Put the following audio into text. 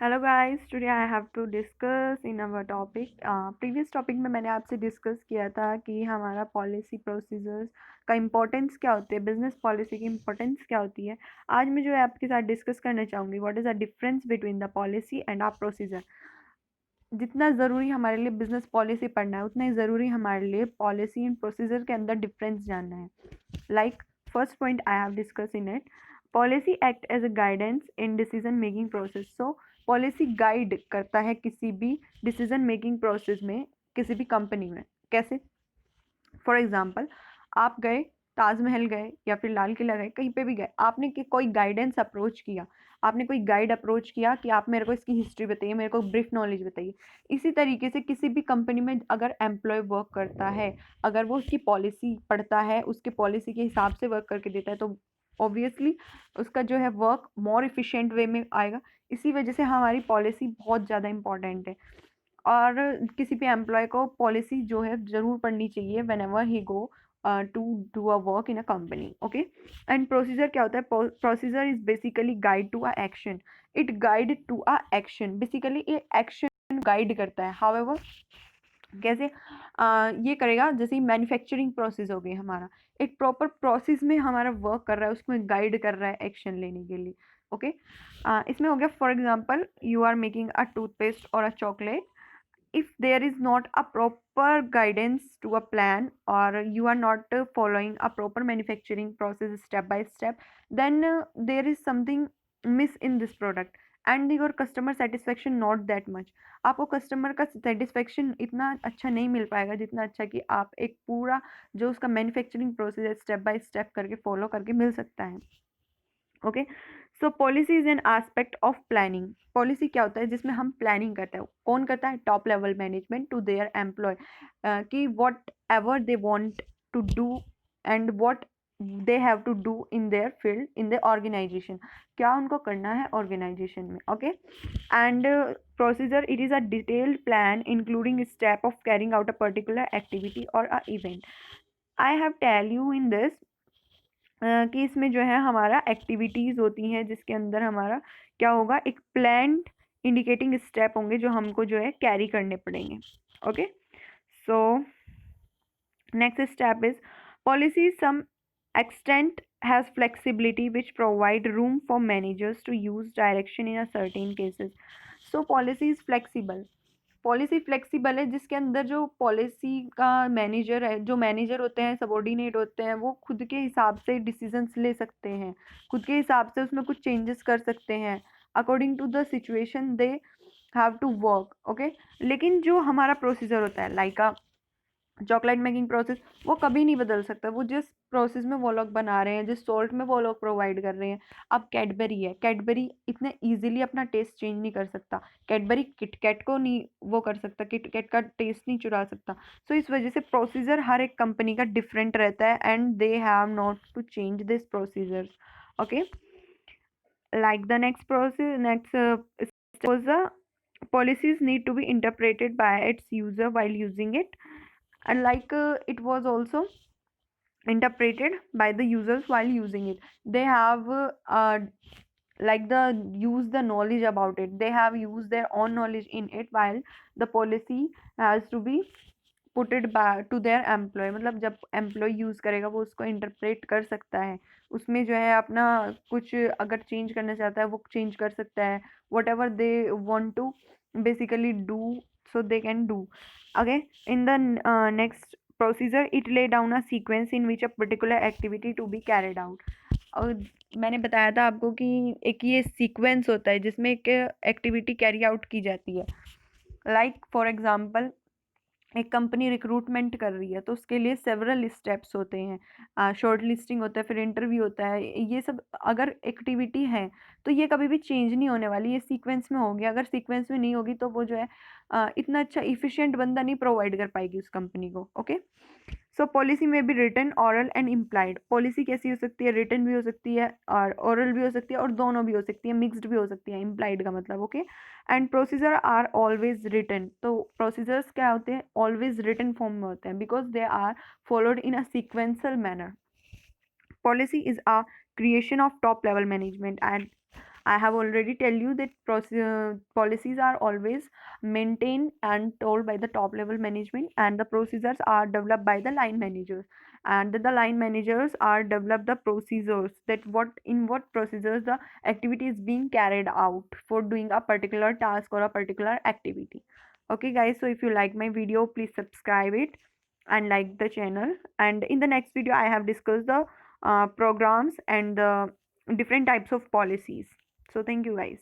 Hello guys, today I have to discuss in our topic. Previous topic में मैंने आपसे discuss किया था कि हमारा पॉलिसी प्रोसीजर्स का इम्पोर्टेंस क्या होती है, बिजनेस पॉलिसी की इम्पोर्टेंस क्या होती है। आज मैं जो है आपके साथ डिस्कस करना चाहूँगी what is the difference between the policy and or procedure. जितना ज़रूरी हमारे लिए बिजनेस पॉलिसी पढ़ना है, उतना ही ज़रूरी हमारे लिए पॉलिसी एंड प्रोसीजर के अंदर डिफरेंस जानना है। Like first point I have discussed in it, policy act as a guidance in decision making process. So policy guide करता है किसी भी decision making process में, किसी भी कंपनी में। कैसे? फॉर एग्जाम्पल, आप गए, ताजमहल गए या फिर लाल किला गए, कहीं पे भी गए, आपने कोई गाइडेंस अप्रोच किया, आपने कोई गाइड अप्रोच किया कि आप मेरे को इसकी हिस्ट्री बताइए, मेरे को ब्रीफ नॉलेज बताइए। इसी तरीके से किसी भी कंपनी में अगर एम्प्लॉय वर्क करता है, अगर वो उसकी पॉलिसी पढ़ता है, उसके पॉलिसी के हिसाब से वर्क करके देता है, तो ऑब्वियसली उसका जो है वर्क मोर इफिशिएंट वे में आएगा। इसी वजह से हमारी पॉलिसी बहुत ज़्यादा इंपॉर्टेंट है। और किसी भी एम्प्लॉय को पॉलिसी जो है ज़रूर पढ़नी चाहिए whenever he go to do a work in a company. Okay. And procedure क्या होता है? Procedure is basically guide to a action. It guide to a action, basically ये एक्शन गाइड करता है। हाउएवर कैसे ये करेगा? जैसे मैन्युफैक्चरिंग प्रोसेस हो गई हमारा, एक प्रॉपर प्रोसेस में हमारा वर्क कर रहा है, उसमें गाइड कर रहा है एक्शन लेने के लिए। ओके। इसमें हो गया, for example you are making a toothpaste और a chocolate. if there is not a proper guidance to a plan, or you are not following a proper manufacturing process step by step, then there is something miss in this product and your customer satisfaction not that much। आपको customer का satisfaction इतना अच्छा नहीं मिल पाएगा जितना अच्छा कि आप एक पूरा जो उसका मैन्युफैक्चरिंग प्रोसेस है स्टेप बाय स्टेप करके फॉलो करके मिल सकता है। Okay. So policy is an aspect of planning. Policy क्या होता है? जिसमें हम प्लानिंग करते हैं। कौन करता है? Top level management to their employ, कि whatever they want to do and what they have to do in their field, in their organization. क्या उनको करना है ऑर्गेनाइजेशन में। Okay. And procedure, it is a detailed plan including step of carrying out a particular activity और a event. I have tell you in this कि इसमें जो है हमारा एक्टिविटीज़ होती हैं जिसके अंदर हमारा क्या होगा, एक प्लान इंडिकेटिंग स्टेप होंगे जो हमको जो है कैरी करने पड़ेंगे। Okay. So next step is policy some extent has flexibility which provide room for managers to use direction in a certain cases। so policy is flexible। Policy flexible है जिसके अंदर जो पॉलिसी का मैनेजर है, जो manager होते हैं, subordinate होते हैं, वो खुद के हिसाब से डिसीजंस ले सकते हैं, खुद के हिसाब से उसमें कुछ चेंजेस कर सकते हैं according to the situation they have to work. Okay. लेकिन जो हमारा प्रोसीजर होता है like a chocolate making process, वो कभी नहीं बदल सकता। वो जिस प्रोसेस में वो लोग बना रहे हैं, जिस सॉल्ट में वो लोग प्रोवाइड कर रहे हैं। अब कैडबरी है, कैडबरी इतने इजीली अपना टेस्ट चेंज नहीं कर सकता। कैडबरी किटकैट को नहीं वो कर सकता, किटकैट का टेस्ट नहीं चुरा सकता। सो इस वजह से प्रोसीजर हर एक कंपनी का डिफरेंट रहता है and they have not to change this procedure. Okay. like the next process next step was the policies need to be interpreted by its user while using it, and it was also interpreted by the users while using it. They have the use the knowledge about it, they have used their own knowledge in it, while the policy has to be put it to their employ. मतलब जब employ use करेगा वो उसको interpret कर सकता है, उसमें जो है अपना कुछ अगर चेंज करना चाहता है वो चेंज कर सकता है। Whatever they want to basically do, so they can do. Again in the next procedure, it lay down a sequence in which a particular activity to be carried out. और मैंने बताया था आपको कि एक ये सीक्वेंस होता है जिसमें एक एक्टिविटी कैरी आउट की जाती है। लाइक फॉर एग्जाम्पल, एक कंपनी रिक्रूटमेंट कर रही है तो उसके लिए सेवरल स्टेप्स होते हैं, शॉर्ट लिस्टिंग होता है, फिर इंटरव्यू होता है। ये सब अगर एक्टिविटी है तो ये कभी भी चेंज नहीं होने वाली, ये सीक्वेंस में होगी। अगर सीक्वेंस में नहीं होगी तो वो जो है इतना अच्छा इफिशिएंट बंदा नहीं प्रोवाइड कर पाएगी उस कंपनी को। ओके। सो पॉलिसी में भी written, oral and implied. Policy कैसी हो सकती है? रिटन भी हो सकती है और ऑरल भी हो सकती है और दोनों भी हो सकती है, मिक्स्ड भी हो सकती है, इम्प्लाइड का मतलब। Okay. And procedure are always written. तो प्रोसीजर्स क्या होते हैं? ऑलवेज रिटन फॉर्म में होते हैं because they are followed in a sequential manner. Policy is a creation of top level management and I have already tell you that policies are always maintained and told by the top level management, and the procedures are developed by the line managers, and the line managers are develop the procedures that what in what procedures the activity is being carried out for doing a particular task or a particular activity. Okay guys, so if you like my video, please subscribe it and like the channel. And in the next video I have discussed the programs and the different types of policies. So thank you guys.